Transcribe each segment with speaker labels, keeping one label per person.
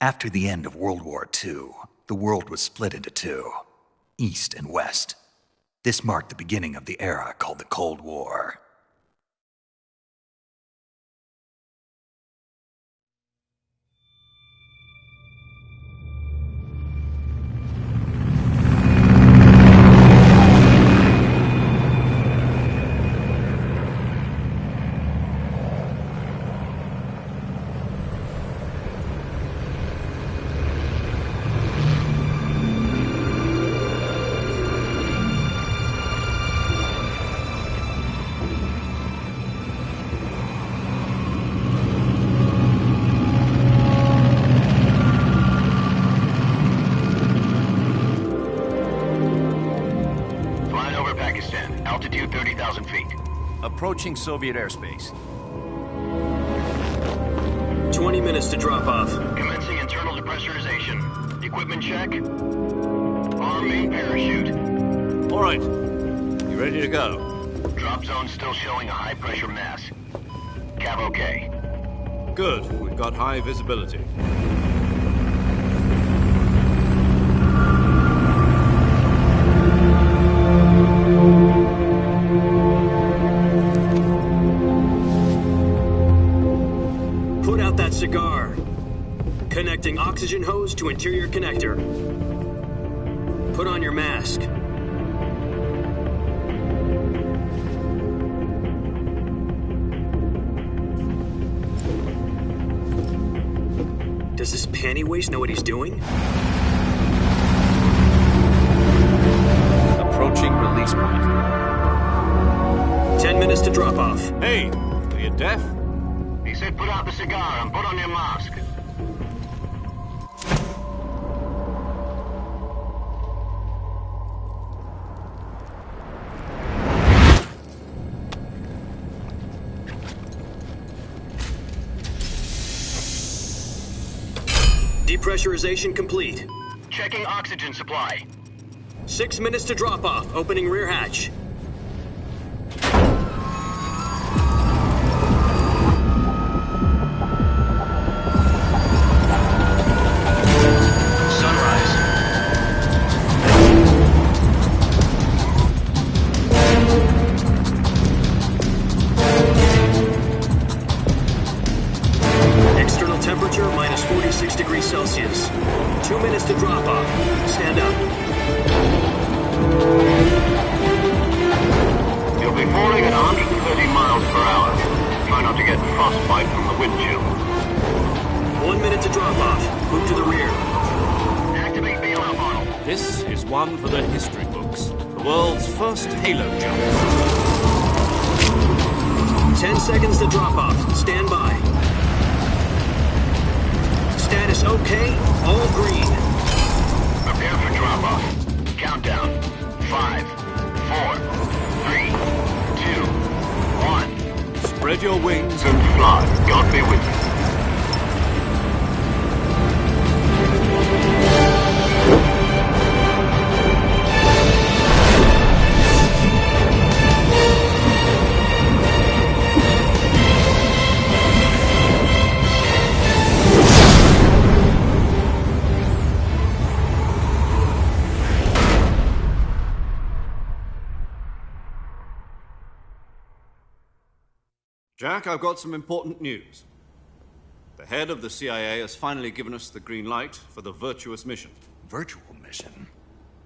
Speaker 1: After the end of World War II, the world was split into two, East and West. This marked the beginning of the era called the Cold War.
Speaker 2: Altitude 30,000 feet.
Speaker 3: Approaching Soviet airspace.
Speaker 4: 20 minutes to drop off.
Speaker 2: Commencing internal depressurization. Equipment check. Arm main parachute.
Speaker 3: All right. You ready to go?
Speaker 2: Drop zone still showing a high pressure mass. Cav okay.
Speaker 3: Good. We've got high visibility.
Speaker 4: Put out that cigar. Connecting oxygen hose to interior connector. Put on your mask. Does this panty waste know what he's doing?
Speaker 3: Approaching release point.
Speaker 4: 10 minutes to drop off.
Speaker 3: Hey, are you deaf?
Speaker 2: He said put out the cigar and put on your mask.
Speaker 4: Depressurization complete.
Speaker 2: Checking oxygen supply.
Speaker 4: 6 minutes to drop off. Opening rear hatch.
Speaker 2: Sunrise.
Speaker 4: External temperature minus 46 degrees Celsius. 2 minutes to drop off. Stand up.
Speaker 2: You'll be falling at 130 miles per hour. Try not to get frostbite from the wind chill.
Speaker 4: 1 minute to drop off. Move to the rear.
Speaker 2: Activate bailout model.
Speaker 3: This is one for the history books. The world's first halo jump.
Speaker 4: 10 seconds to drop off. Stand by. Status okay. All green.
Speaker 2: Prepare for drop-off. Countdown. 5, 4, 3, 2, 1.
Speaker 3: Spread your wings
Speaker 2: And fly. God be with you.
Speaker 3: Jack, I've got some important news. The head of the CIA has finally given us the green light for the virtuous mission.
Speaker 1: Virtual mission?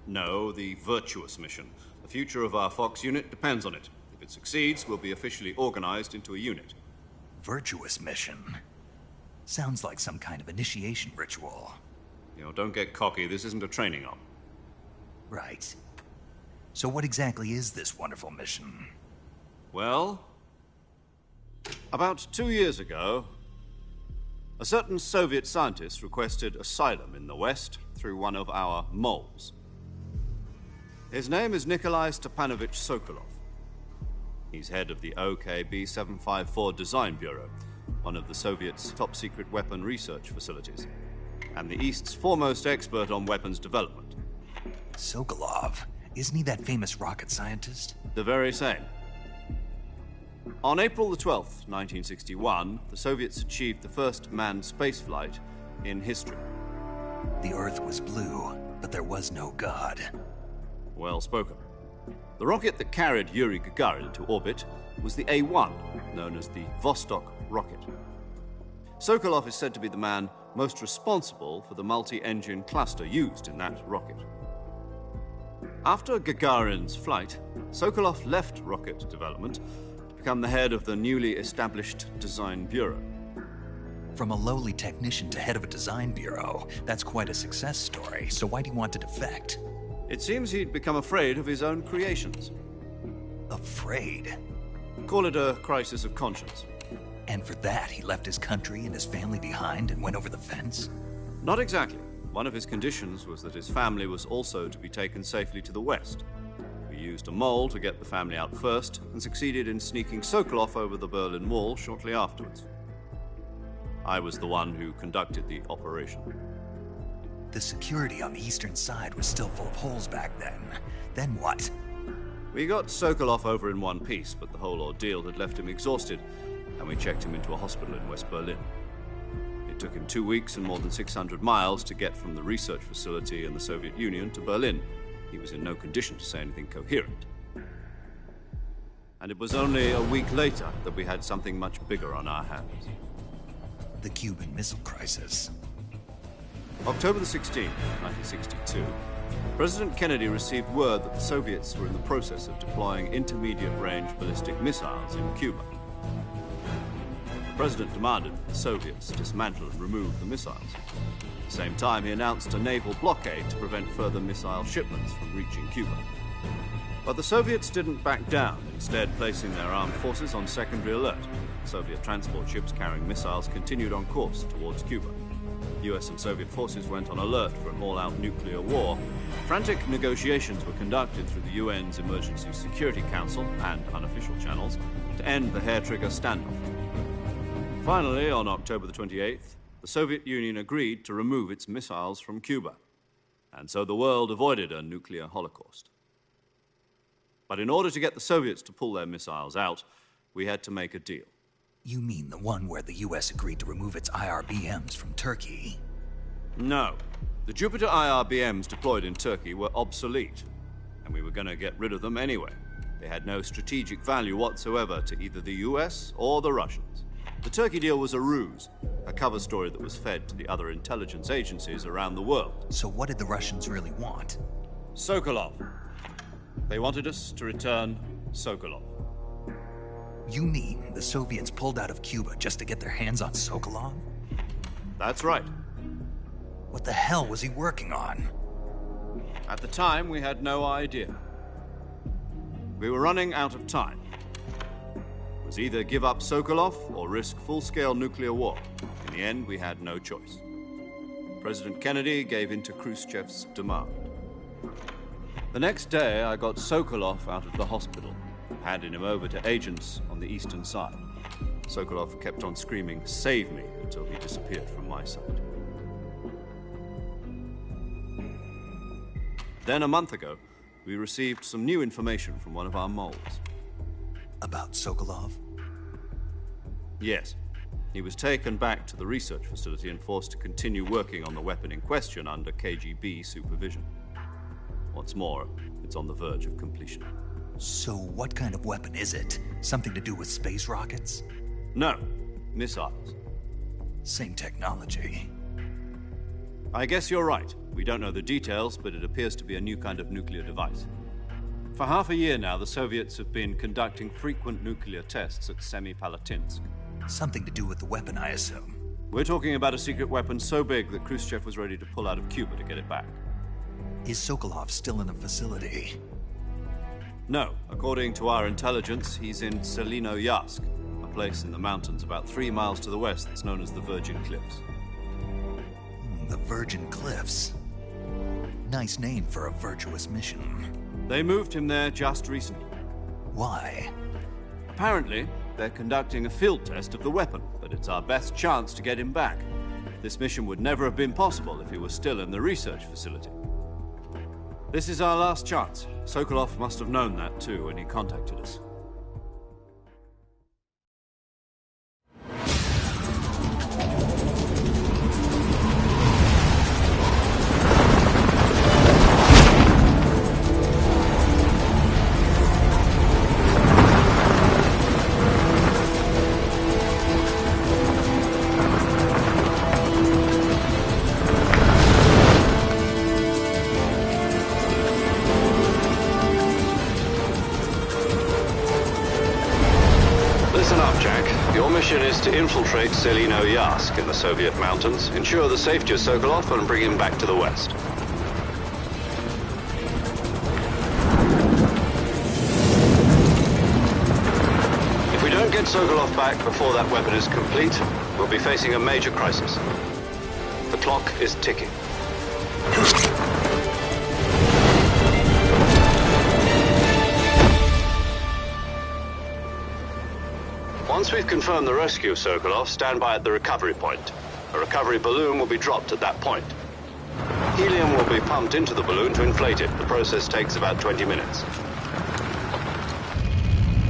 Speaker 3: No, the virtuous mission. The future of our Fox unit depends on it. If it succeeds, we'll be officially organized into a unit.
Speaker 1: Virtuous mission? Sounds like some kind of initiation ritual.
Speaker 3: You know, don't get cocky. This isn't a training op.
Speaker 1: Right. So what exactly is this wonderful mission?
Speaker 3: Well, about 2 years ago, a certain Soviet scientist requested asylum in the West through one of our moles. His name is Nikolai Stepanovich Sokolov. He's head of the OKB 754 Design Bureau, one of the Soviets' top-secret weapon research facilities, and the East's foremost expert on weapons development.
Speaker 1: Sokolov? Isn't he that famous rocket scientist?
Speaker 3: The very same. On April the 12th, 1961, the Soviets achieved the first manned spaceflight in history.
Speaker 1: The Earth was blue, but there was no God.
Speaker 3: Well spoken. The rocket that carried Yuri Gagarin to orbit was the A-1, known as the Vostok rocket. Sokolov is said to be the man most responsible for the multi-engine cluster used in that rocket. After Gagarin's flight, Sokolov left rocket development to become the head of the newly established Design Bureau.
Speaker 1: From a lowly technician to head of a design bureau, that's quite a success story. So why do you want to defect?
Speaker 3: It seems he'd become afraid of his own creations.
Speaker 1: Afraid?
Speaker 3: Call it a crisis of conscience.
Speaker 1: And for that, he left his country and his family behind and went over the fence?
Speaker 3: Not exactly. One of his conditions was that his family was also to be taken safely to the west. We used a mole to get the family out first and succeeded in sneaking Sokolov over the Berlin Wall shortly afterwards. I was the one who conducted the operation.
Speaker 1: The security on the eastern side was still full of holes back then. Then what?
Speaker 3: We got Sokolov over in one piece, but the whole ordeal had left him exhausted, and we checked him into a hospital in West Berlin. It took him 2 weeks and more than 600 miles to get from the research facility in the Soviet Union to Berlin. He was in no condition to say anything coherent. And it was only a week later that we had something much bigger on our hands.
Speaker 1: The Cuban Missile Crisis.
Speaker 3: October the 16th, 1962, President Kennedy received word that the Soviets were in the process of deploying intermediate-range ballistic missiles in Cuba. The President demanded that the Soviets dismantle and remove the missiles. At the same time, he announced a naval blockade to prevent further missile shipments from reaching Cuba. But the Soviets didn't back down, instead placing their armed forces on secondary alert. Soviet transport ships carrying missiles continued on course towards Cuba. US and Soviet forces went on alert for an all-out nuclear war. Frantic negotiations were conducted through the UN's Emergency Security Council and unofficial channels to end the hair-trigger standoff. Finally, on October the 28th, the Soviet Union agreed to remove its missiles from Cuba. And so the world avoided a nuclear holocaust. But in order to get the Soviets to pull their missiles out, we had to make a deal.
Speaker 1: You mean the one where the US agreed to remove its IRBMs from Turkey?
Speaker 3: No. The Jupiter IRBMs deployed in Turkey were obsolete, and we were going to get rid of them anyway. They had no strategic value whatsoever to either the US or the Russians. The Turkey deal was a ruse, a cover story that was fed to the other intelligence agencies around the world.
Speaker 1: So what did the Russians really want?
Speaker 3: Sokolov. They wanted us to return Sokolov.
Speaker 1: You mean the Soviets pulled out of Cuba just to get their hands on Sokolov?
Speaker 3: That's right.
Speaker 1: What the hell was he working on?
Speaker 3: At the time, we had no idea. We were running out of time. It was either give up Sokolov or risk full-scale nuclear war. In the end, we had no choice. President Kennedy gave in to Khrushchev's demand. The next day, I got Sokolov out of the hospital, handing him over to agents on the eastern side. Sokolov kept on screaming, "Save me," until he disappeared from my sight. Then a month ago, we received some new information from one of our moles.
Speaker 1: About Sokolov?
Speaker 3: Yes. He was taken back to the research facility and forced to continue working on the weapon in question under KGB supervision. What's more, it's on the verge of completion.
Speaker 1: So what kind of weapon is it? Something to do with space rockets?
Speaker 3: No, missiles.
Speaker 1: Same technology.
Speaker 3: I guess you're right. We don't know the details, but it appears to be a new kind of nuclear device. For half a year now, the Soviets have been conducting frequent nuclear tests at Semipalatinsk.
Speaker 1: Something to do with the weapon, I assume.
Speaker 3: We're talking about a secret weapon so big that Khrushchev was ready to pull out of Cuba to get it back.
Speaker 1: Is Sokolov still in the facility?
Speaker 3: No. According to our intelligence, he's in Selinoyarsk, a place in the mountains about 3 miles to the west that's known as the Virgin Cliffs.
Speaker 1: The Virgin Cliffs. Nice name for a virtuous mission.
Speaker 3: They moved him there just recently.
Speaker 1: Why?
Speaker 3: Apparently, they're conducting a field test of the weapon, but it's our best chance to get him back. This mission would never have been possible if he was still in the research facility. This is our last chance. Sokolov must have known that too when he contacted us. to infiltrate Selino Yask in the Soviet mountains, ensure the safety of Sokolov, and bring him back to the West. If we don't get Sokolov back before that weapon is complete, we'll be facing a major crisis. The clock is ticking. Once we've confirmed the rescue of Sokolov, stand by at the recovery point. A recovery balloon will be dropped at that point. Helium will be pumped into the balloon to inflate it. The process takes about 20 minutes.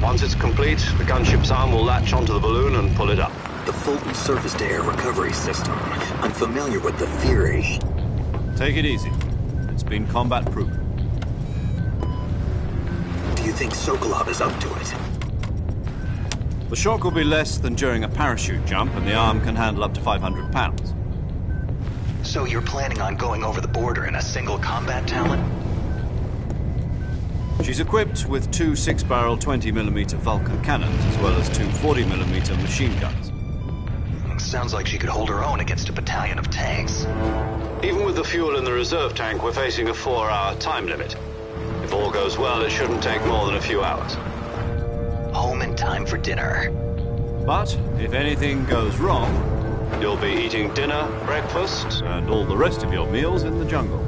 Speaker 3: Once it's complete, the gunship's arm will latch onto the balloon and pull it up.
Speaker 4: The Fulton surface-to-air recovery system. I'm familiar with the theory.
Speaker 3: Take it easy. It's been combat-proven.
Speaker 4: Do you think Sokolov is up to it?
Speaker 3: The shock will be less than during a parachute jump, and the arm can handle up to 500 pounds.
Speaker 1: So you're planning on going over the border in a single combat talon?
Speaker 3: She's equipped with two 6-barrel 20mm Vulcan cannons, as well as two 40mm machine guns.
Speaker 1: Sounds like she could hold her own against a battalion of tanks.
Speaker 3: Even with the fuel in the reserve tank, we're facing a 4-hour time limit. If all goes well, it shouldn't take more than a few hours.
Speaker 1: Home in time for dinner.
Speaker 3: But if anything goes wrong, you'll be eating dinner, breakfast, and all the rest of your meals in the jungle.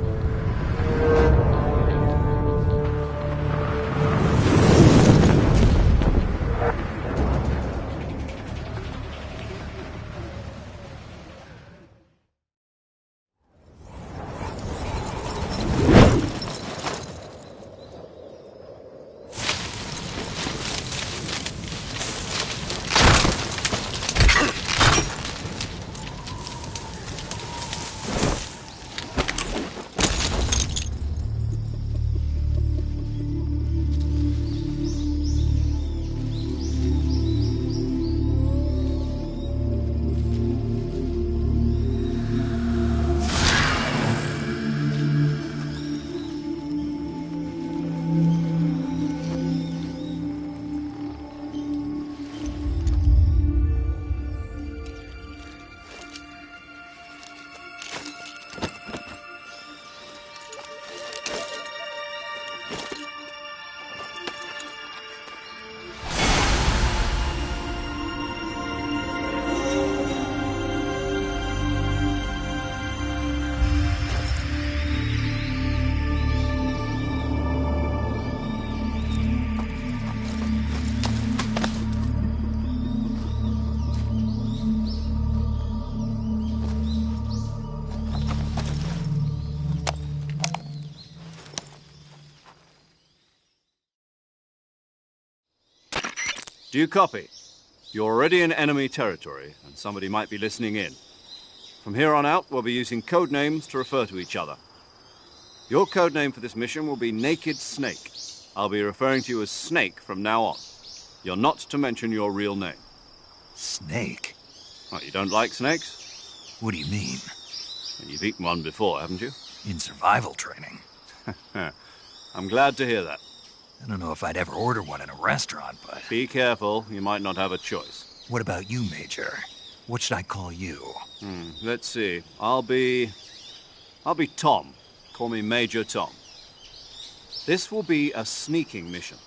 Speaker 3: Do you copy? You're already in enemy territory, and somebody might be listening in. From here on out, we'll be using code names to refer to each other. Your code name for this mission will be Naked Snake. I'll be referring to you as Snake from now on. You're not to mention your real name.
Speaker 1: Snake?
Speaker 3: Oh, you don't like snakes?
Speaker 1: What do you mean?
Speaker 3: You've eaten one before, haven't you?
Speaker 1: In survival training.
Speaker 3: I'm glad to hear that.
Speaker 1: I don't know if I'd ever order one in a restaurant, but...
Speaker 3: Be careful, you might not have a choice.
Speaker 1: What about you, Major? What should I call you?
Speaker 3: Let's see. I'll be Tom. Call me Major Tom. This will be a sneaking mission.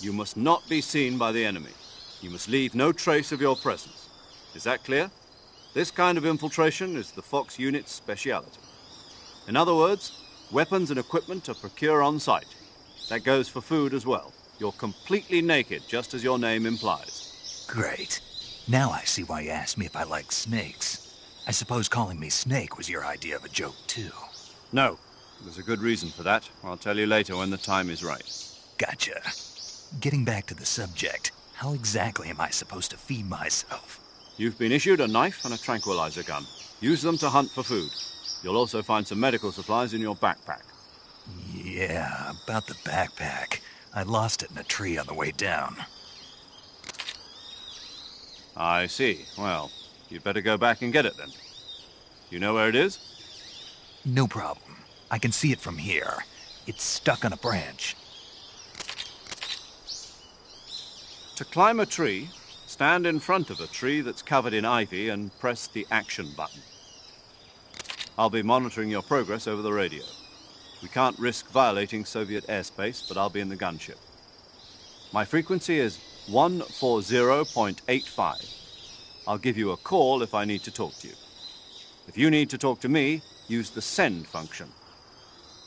Speaker 3: You must not be seen by the enemy. You must leave no trace of your presence. Is that clear? This kind of infiltration is the Fox unit's speciality. In other words, weapons and equipment are procured on site. That goes for food as well. You're completely naked, just as your name implies.
Speaker 1: Great. Now I see why you asked me if I like snakes. I suppose calling me Snake was your idea of a joke, too.
Speaker 3: No. There's a good reason for that. I'll tell you later when the time is right.
Speaker 1: Gotcha. Getting back to the subject, how exactly am I supposed to feed myself?
Speaker 3: You've been issued a knife and a tranquilizer gun. Use them to hunt for food. You'll also find some medical supplies in your backpack.
Speaker 1: Yeah, about the backpack. I lost it in a tree on the way down.
Speaker 3: I see. Well, you'd better go back and get it then. You know where it is?
Speaker 1: No problem. I can see it from here. It's stuck on a branch.
Speaker 3: To climb a tree, Stand in front of a tree that's covered in ivy and press the action button. I'll be monitoring your progress over the radio. We can't risk violating Soviet airspace, but I'll be in the gunship. My frequency is 140.85. I'll give you a call if I need to talk to you. If you need to talk to me, use the send function.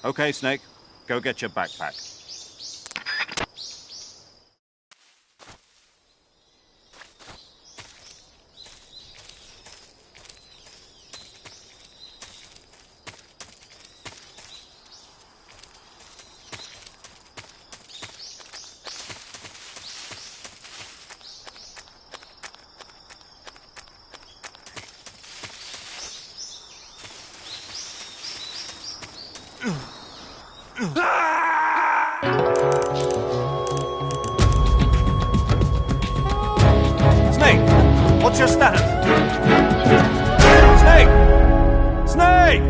Speaker 3: Okay, Snake, go get your backpack. Snake! What's your status? Snake! Snake!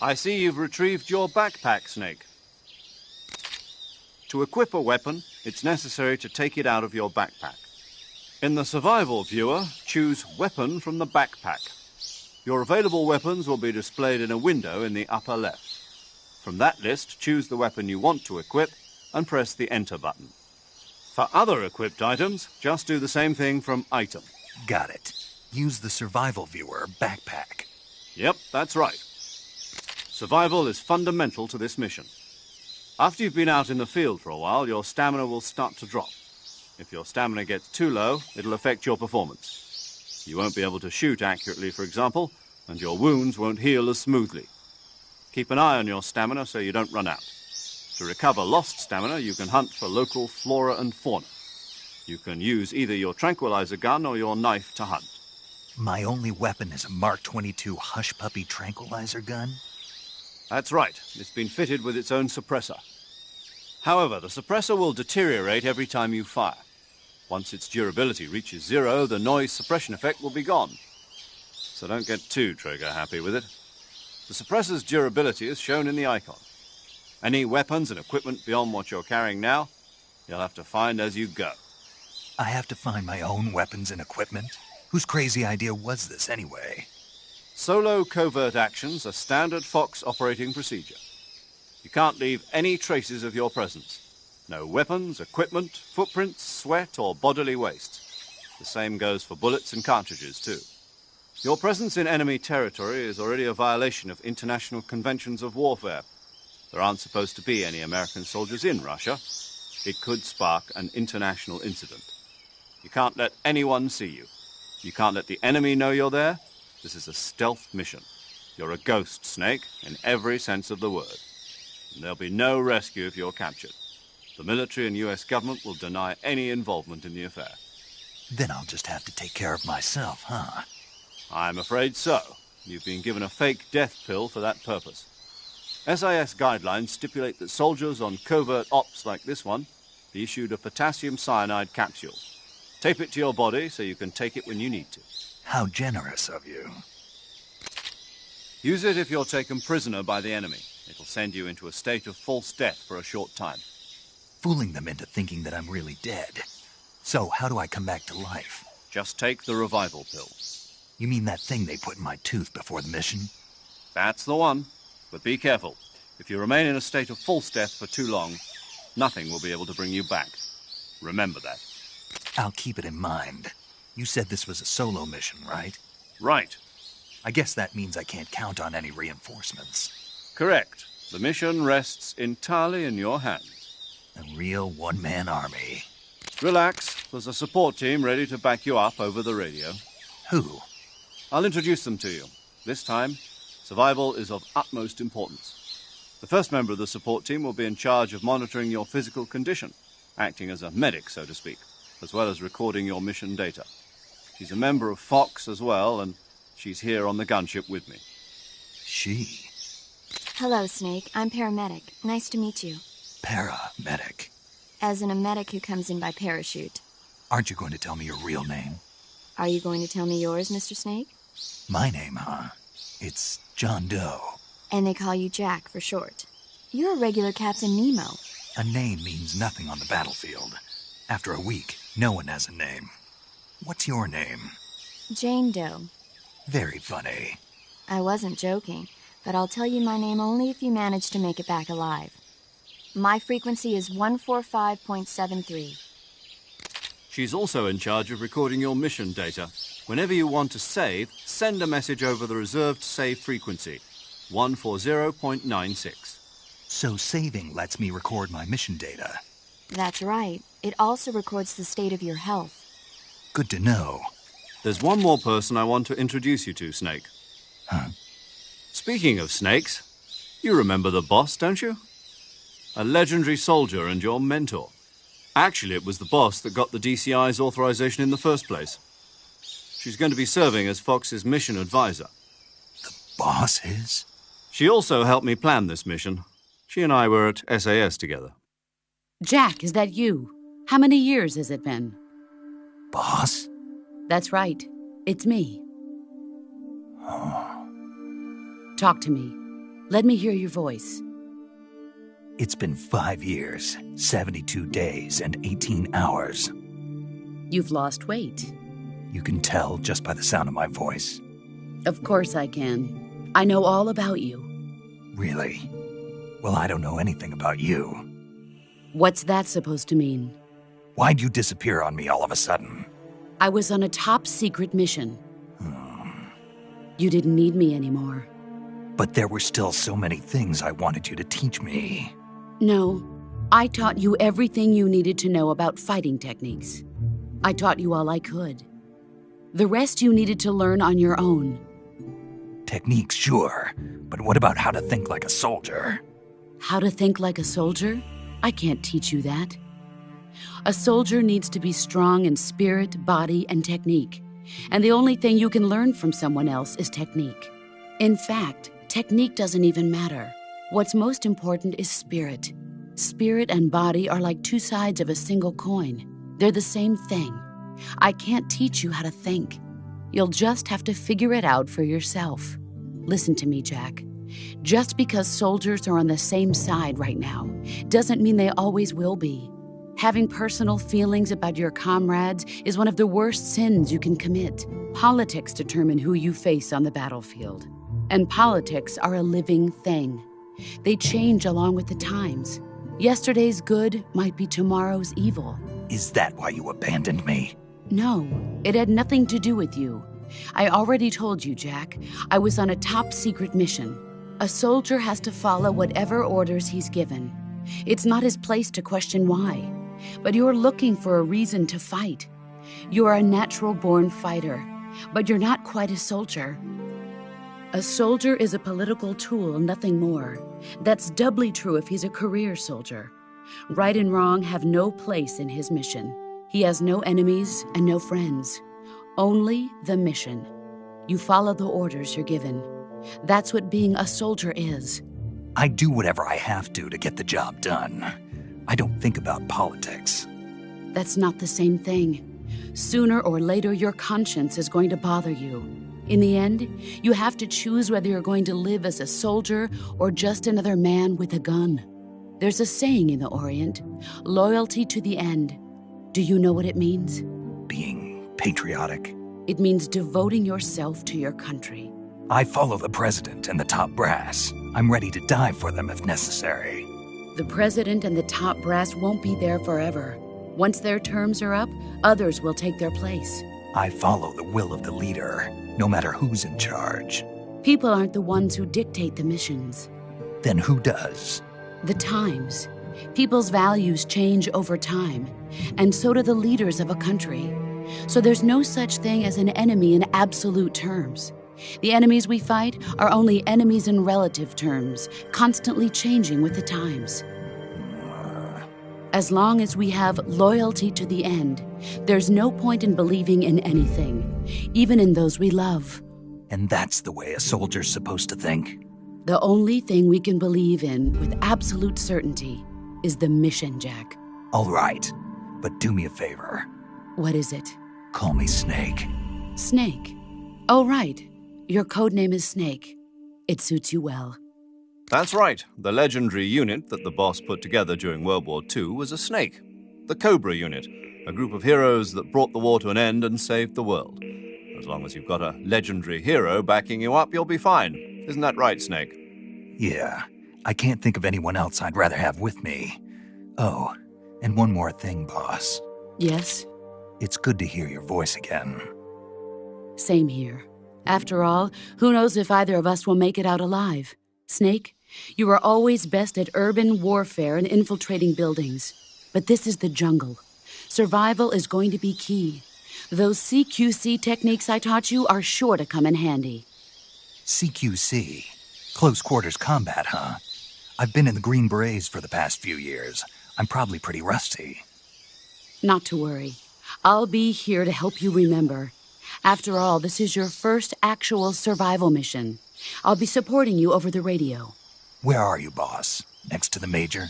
Speaker 3: I see you've retrieved your backpack, Snake. To equip a weapon, it's necessary to take it out of your backpack. In the survival viewer, choose Weapon from the backpack. Your available weapons will be displayed in a window in the upper left. From that list, choose the weapon you want to equip and press the Enter button. For other equipped items, just do the same thing from Item.
Speaker 1: Got it. Use the survival viewer backpack.
Speaker 3: Yep, that's right. Survival is fundamental to this mission. After you've been out in the field for a while, your stamina will start to drop. If your stamina gets too low, it'll affect your performance. You won't be able to shoot accurately, for example, and your wounds won't heal as smoothly. Keep an eye on your stamina so you don't run out. To recover lost stamina, you can hunt for local flora and fauna. You can use either your tranquilizer gun or your knife to hunt.
Speaker 1: My only weapon is a Mark 22 Hush Puppy tranquilizer gun?
Speaker 3: That's right. It's been fitted with its own suppressor. However, the suppressor will deteriorate every time you fire. Once its durability reaches 0, the noise suppression effect will be gone. So don't get too trigger-happy with it. The suppressor's durability is shown in the icon. Any weapons and equipment beyond what you're carrying now, you'll have to find as you go.
Speaker 1: I have to find my own weapons and equipment? Whose crazy idea was this anyway?
Speaker 3: Solo covert actions are standard Fox operating procedure. You can't leave any traces of your presence. No weapons, equipment, footprints, sweat, or bodily waste. The same goes for bullets and cartridges, too. Your presence in enemy territory is already a violation of international conventions of warfare. There aren't supposed to be any American soldiers in Russia. It could spark an international incident. You can't let anyone see you. You can't let the enemy know you're there. This is a stealth mission. You're a ghost, Snake, in every sense of the word. And there'll be no rescue if you're captured. The military and US government will deny any involvement in the affair.
Speaker 1: Then I'll just have to take care of myself, huh?
Speaker 3: I'm afraid so. You've been given a fake death pill for that purpose. SIS guidelines stipulate that soldiers on covert ops like this one be issued a potassium cyanide capsule. Tape it to your body so you can take it when you need to.
Speaker 1: How generous of you.
Speaker 3: Use it if you're taken prisoner by the enemy. It'll send you into a state of false death for a short time.
Speaker 1: Fooling them into thinking that I'm really dead. So, how do I come back to life?
Speaker 3: Just take the revival pill.
Speaker 1: You mean that thing they put in my tooth before the mission?
Speaker 3: That's the one. But be careful. If you remain in a state of false death for too long, nothing will be able to bring you back. Remember that.
Speaker 1: I'll keep it in mind. You said this was a solo mission, right?
Speaker 3: Right.
Speaker 1: I guess that means I can't count on any reinforcements.
Speaker 3: Correct. The mission rests entirely in your hands.
Speaker 1: A real one-man army.
Speaker 3: Relax. There's a support team ready to back you up over the radio.
Speaker 1: Who?
Speaker 3: I'll introduce them to you. This time, survival is of utmost importance. The first member of the support team will be in charge of monitoring your physical condition, acting as a medic, so to speak, as well as recording your mission data. She's a member of Fox as well, and she's here on the gunship with me.
Speaker 1: She?
Speaker 5: Hello, Snake. I'm paramedic. Nice to meet you.
Speaker 1: Paramedic.
Speaker 5: As in a medic who comes in by parachute.
Speaker 1: Aren't you going to tell me your real name?
Speaker 5: Are you going to tell me yours, Mr. Snake?
Speaker 1: My name, huh? It's John Doe.
Speaker 5: And they call you Jack for short. You're a regular Captain Nemo.
Speaker 1: A name means nothing on the battlefield. After a week, no one has a name. What's your name?
Speaker 5: Jane Doe.
Speaker 1: Very funny.
Speaker 5: I wasn't joking, but I'll tell you my name only if you manage to make it back alive. My frequency is 145.73.
Speaker 3: She's also in charge of recording your mission data. Whenever you want to save, send a message over the reserved save frequency, 140.96.
Speaker 1: So saving lets me record my mission data.
Speaker 5: That's right. It also records the state of your health.
Speaker 1: Good to know.
Speaker 3: There's one more person I want to introduce you to, Snake.
Speaker 1: Huh?
Speaker 3: Speaking of snakes, you remember the boss, don't you? A legendary soldier and your mentor. Actually, it was the boss that got the DCI's authorization in the first place. She's going to be serving as Fox's mission advisor.
Speaker 1: The boss is?
Speaker 3: She also helped me plan this mission. She and I were at SAS together.
Speaker 6: Jack, is that you? How many years has it been?
Speaker 1: Boss?
Speaker 6: That's right. It's me. Talk to me. Let me hear your voice.
Speaker 1: It's been 5 years, 72 days, and 18 hours.
Speaker 6: You've lost weight.
Speaker 1: You can tell just by the sound of my voice.
Speaker 6: Of course I can. I know all about you.
Speaker 1: Really? Well, I don't know anything about you.
Speaker 6: What's that supposed to mean?
Speaker 1: Why'd you disappear on me all of a sudden?
Speaker 6: I was on a top-secret mission. You didn't need me anymore.
Speaker 1: But there were still so many things I wanted you to teach me.
Speaker 6: No, I taught you everything you needed to know about fighting techniques. I taught you all I could. The rest you needed to learn on your own.
Speaker 1: Techniques, sure. But what about how to think like a soldier?
Speaker 6: How to think like a soldier? I can't teach you that. A soldier needs to be strong in spirit, body, and technique. And the only thing you can learn from someone else is technique. In fact, technique doesn't even matter. What's most important is spirit. Spirit and body are like two sides of a single coin. They're the same thing. I can't teach you how to think. You'll just have to figure it out for yourself. Listen to me, Jack. Just because soldiers are on the same side right now doesn't mean they always will be. Having personal feelings about your comrades is one of the worst sins you can commit. Politics determine who you face on the battlefield. And politics are a living thing. They change along with the times. Yesterday's good might be tomorrow's evil.
Speaker 1: Is that why you abandoned me?
Speaker 6: No, it had nothing to do with you. I already told you, Jack. I was on a top-secret mission. A soldier has to follow whatever orders he's given. It's not his place to question why. But you're looking for a reason to fight. You're a natural-born fighter, but you're not quite a soldier. A soldier is a political tool, nothing more. That's doubly true if he's a career soldier. Right and wrong have no place in his mission. He has no enemies and no friends. Only the mission. You follow the orders you're given. That's what being a soldier is.
Speaker 1: I do whatever I have to get the job done. I don't think about politics.
Speaker 6: That's not the same thing. Sooner or later, your conscience is going to bother you. In the end, you have to choose whether you're going to live as a soldier or just another man with a gun. There's a saying in the Orient, loyalty to the end. Do you know what it means?
Speaker 1: Being patriotic.
Speaker 6: It means devoting yourself to your country.
Speaker 1: I follow the president and the top brass. I'm ready to die for them if necessary.
Speaker 6: The president and the top brass won't be there forever. Once their terms are up, others will take their place.
Speaker 1: I follow the will of the leader, no matter who's in charge.
Speaker 6: People aren't the ones who dictate the missions.
Speaker 1: Then who does?
Speaker 6: The times. People's values change over time, and so do the leaders of a country. So there's no such thing as an enemy in absolute terms. The enemies we fight are only enemies in relative terms, constantly changing with the times. As long as we have loyalty to the end, there's no point in believing in anything, even in those we love.
Speaker 1: And that's the way a soldier's supposed to think?
Speaker 6: The only thing we can believe in with absolute certainty is the mission, Jack.
Speaker 1: All right, but do me a favor.
Speaker 6: What is it?
Speaker 1: Call me Snake.
Speaker 6: Snake. Oh, right. Your code name is Snake. It suits you well.
Speaker 3: That's right. The legendary unit that the boss put together during World War II was a snake. The Cobra unit, a group of heroes that brought the war to an end and saved the world. As long as you've got a legendary hero backing you up, you'll be fine. Isn't that right, Snake?
Speaker 1: Yeah, I can't think of anyone else I'd rather have with me. Oh, and one more thing, boss.
Speaker 6: Yes?
Speaker 1: It's good to hear your voice again.
Speaker 6: Same here. After all, who knows if either of us will make it out alive? Snake, you are always best at urban warfare and infiltrating buildings. But this is the jungle. Survival is going to be key. Those CQC techniques I taught you are sure to come in handy.
Speaker 1: CQC? Close quarters combat, huh? I've been in the Green Berets for the past few years. I'm probably pretty rusty.
Speaker 6: Not to worry. I'll be here to help you remember. After all, this is your first actual survival mission. I'll be supporting you over the radio.
Speaker 1: Where are you, boss? Next to the major?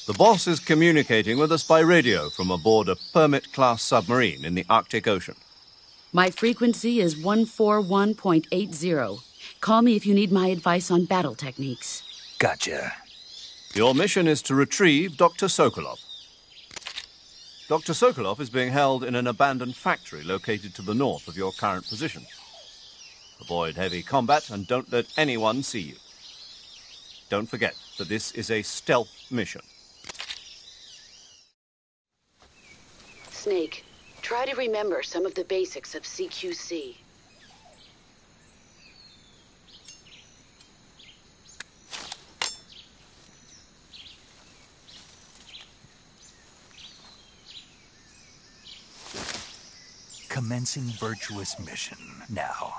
Speaker 3: The boss is communicating with us by radio from aboard a Permit-class submarine in the Arctic Ocean.
Speaker 6: My frequency is 141.80. Call me if you need my advice on battle techniques.
Speaker 1: Gotcha.
Speaker 3: Your mission is to retrieve Dr. Sokolov. Dr. Sokolov is being held in an abandoned factory located to the north of your current position. Avoid heavy combat and don't let anyone see you. Don't forget that this is a stealth mission.
Speaker 6: Snake, try to remember some of the basics of CQC.
Speaker 1: Commencing virtuous mission now.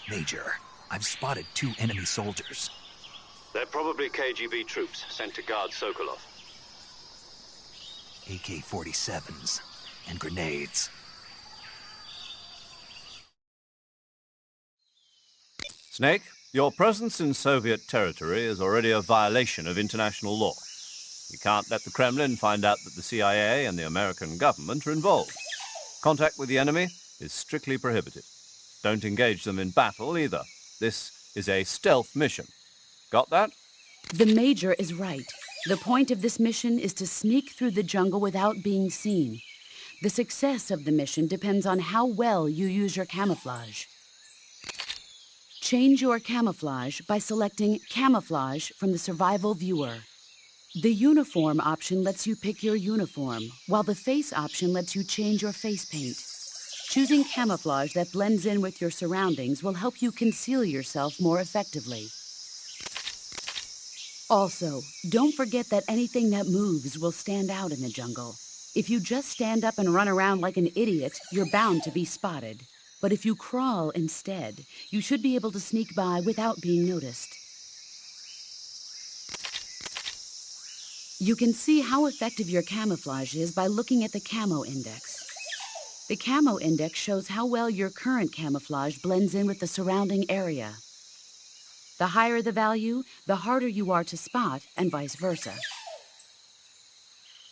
Speaker 1: Major, I've spotted 2 enemy soldiers.
Speaker 2: They're probably KGB troops sent to guard Sokolov.
Speaker 1: AK-47s and grenades.
Speaker 3: Snake, your presence in Soviet territory is already a violation of international law. You can't let the Kremlin find out that the CIA and the American government are involved. Contact with the enemy is strictly prohibited. Don't engage them in battle either. This is a stealth mission. Got that?
Speaker 6: The Major is right. The point of this mission is to sneak through the jungle without being seen. The success of the mission depends on how well you use your camouflage. Change your camouflage by selecting Camouflage from the Survival Viewer. The Uniform option lets you pick your uniform, while the Face option lets you change your face paint. Choosing camouflage that blends in with your surroundings will help you conceal yourself more effectively. Also, don't forget that anything that moves will stand out in the jungle. If you just stand up and run around like an idiot, you're bound to be spotted. But if you crawl instead, you should be able to sneak by without being noticed. You can see how effective your camouflage is by looking at the Camo Index. The Camo Index shows how well your current camouflage blends in with the surrounding area. The higher the value, the harder you are to spot, and vice versa.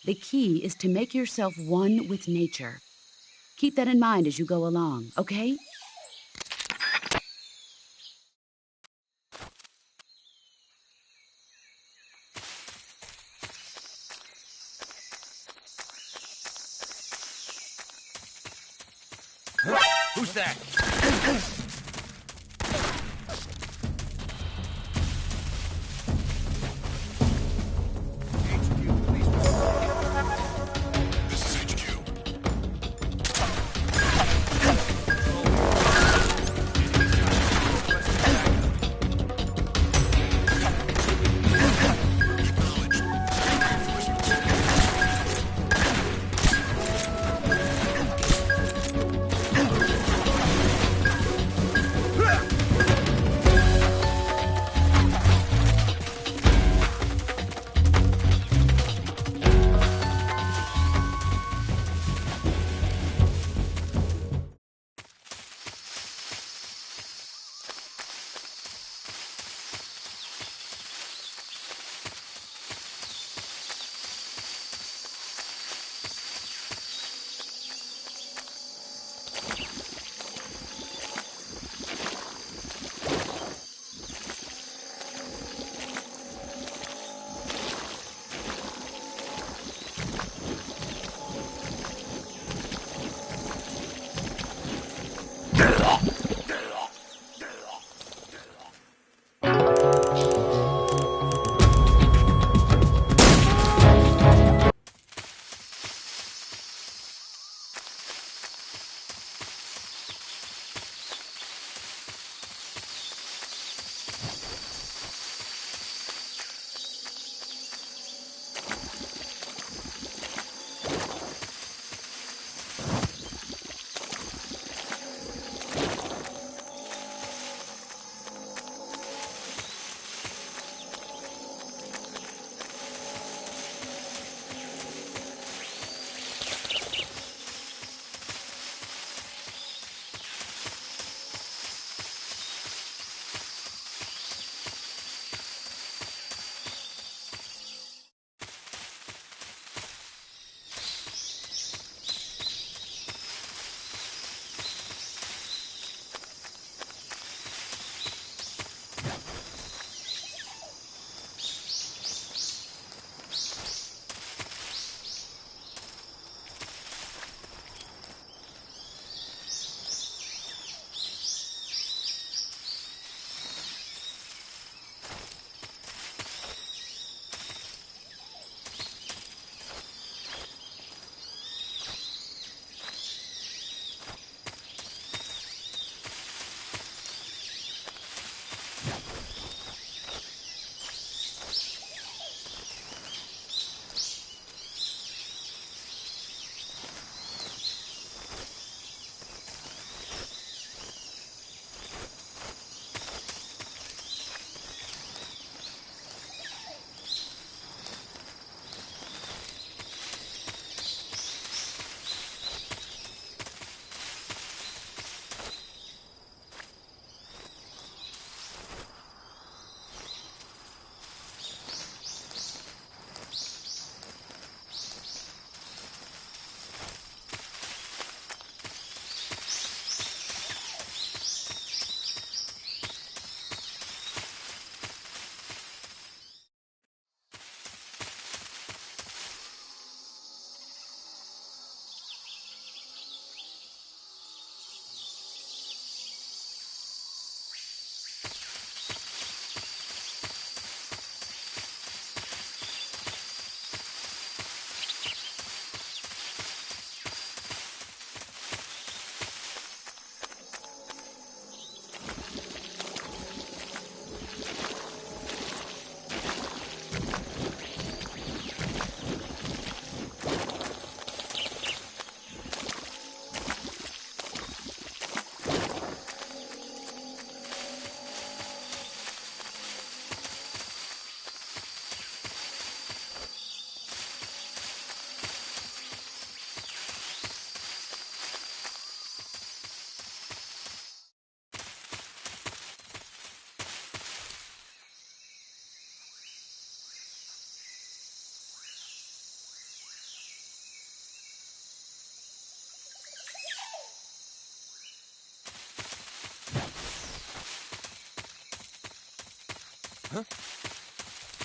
Speaker 6: The key is to make yourself one with nature. Keep that in mind as you go along, okay?
Speaker 1: Who's that?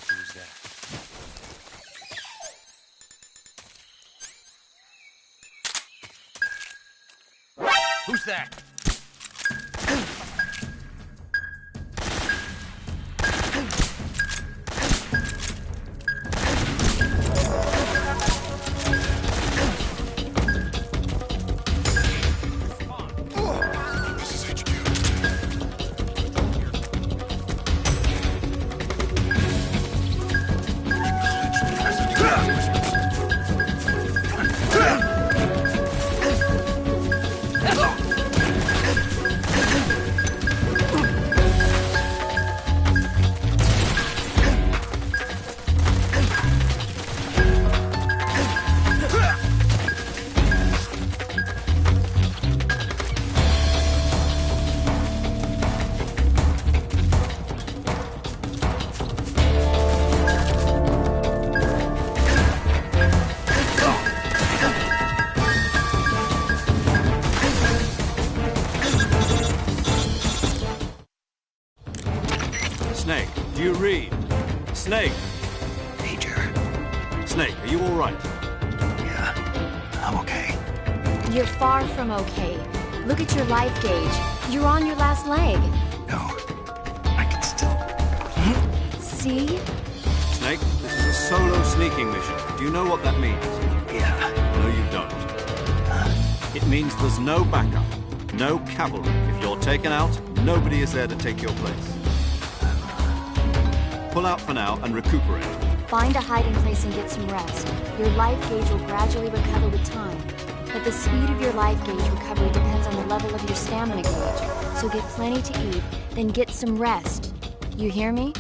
Speaker 7: Who's that? Who's that?
Speaker 3: Snake, do you read? Snake!
Speaker 1: Major.
Speaker 3: Snake, are you all right?
Speaker 1: Yeah, I'm okay.
Speaker 5: You're far from okay. Look at your life gauge. You're on your last leg.
Speaker 1: No, I can still...
Speaker 5: See?
Speaker 3: Snake, this is a solo sneaking mission. Do you know what that means?
Speaker 1: Yeah.
Speaker 3: No, you don't. It means there's no backup, no cavalry. If you're taken out, nobody is there to take your place. Pull out for now and recuperate.
Speaker 5: Find a hiding place and get some rest. Your life gauge will gradually recover with time. But the speed of your life gauge recovery depends on the level of your stamina gauge. So get plenty to eat, then get some rest. You hear me?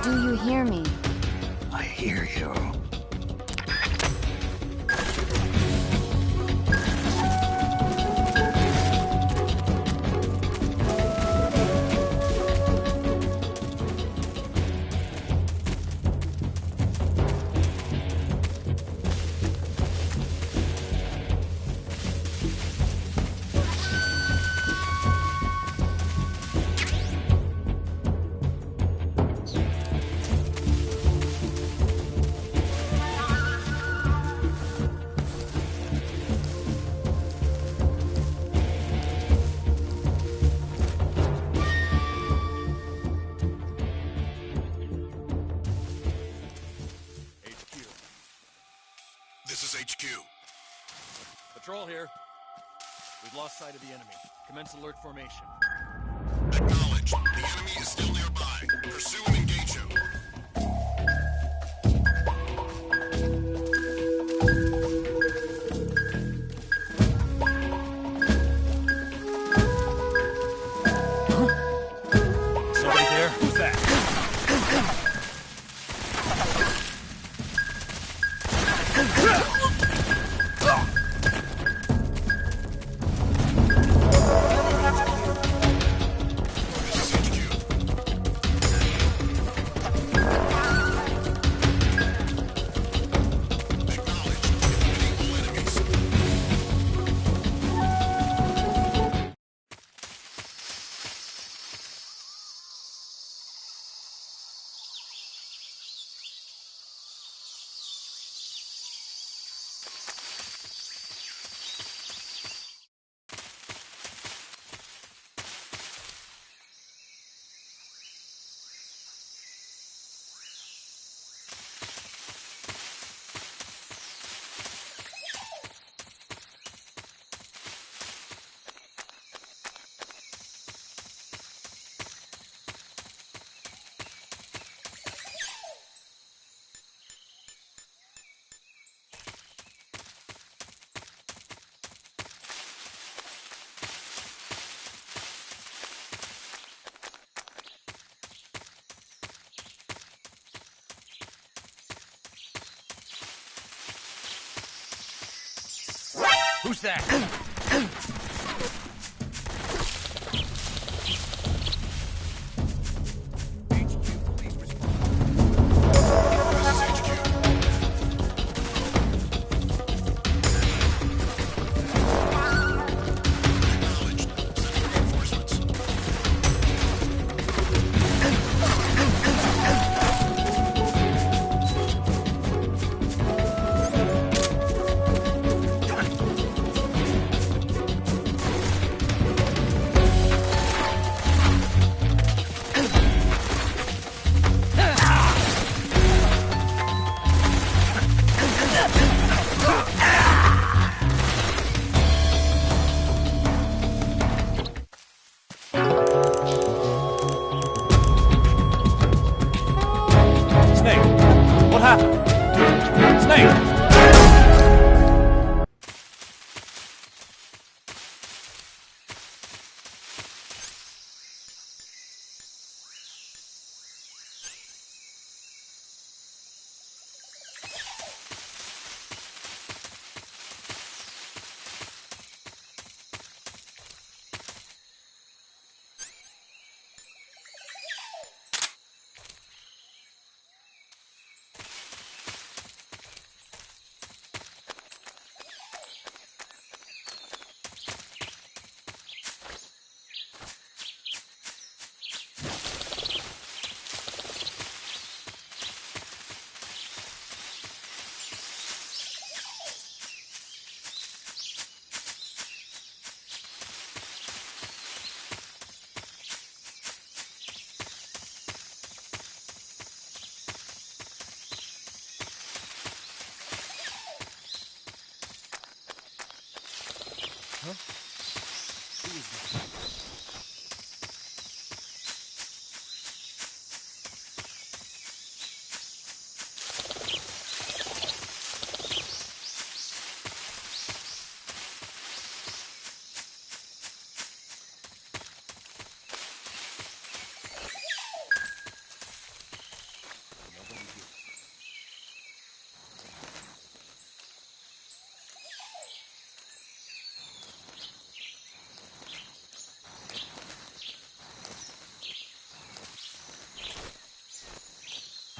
Speaker 5: Do you hear me?
Speaker 1: I hear you.
Speaker 7: This is HQ. Patrol here. We've lost sight of the enemy. Commence alert formation. Acknowledge. The enemy is still nearby. Pursue and engage him. Somebody there? Who's that? Who's that?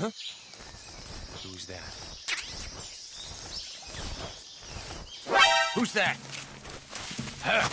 Speaker 7: Huh? Who's that? Who's that? Huh?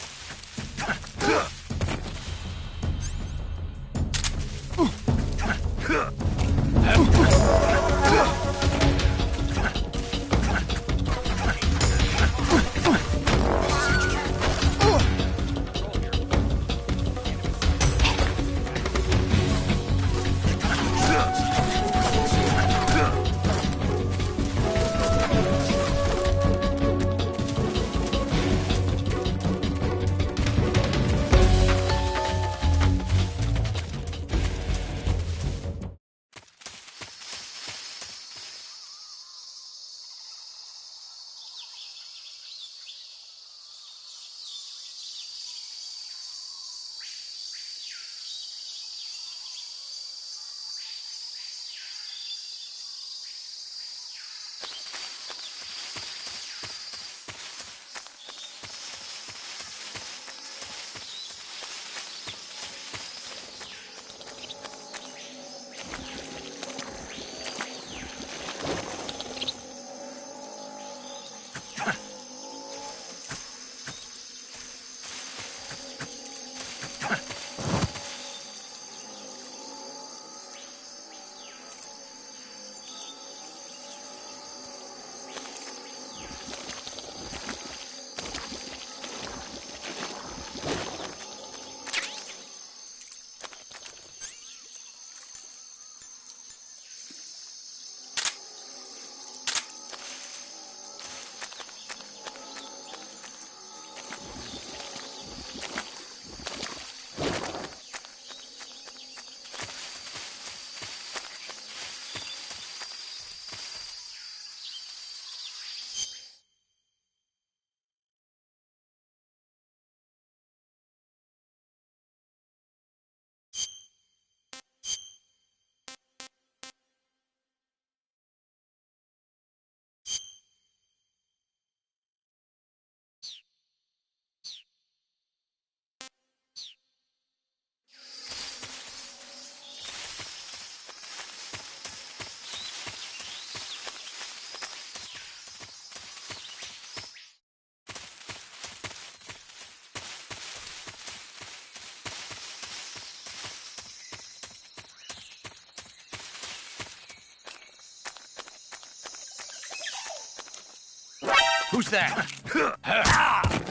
Speaker 7: Who's that?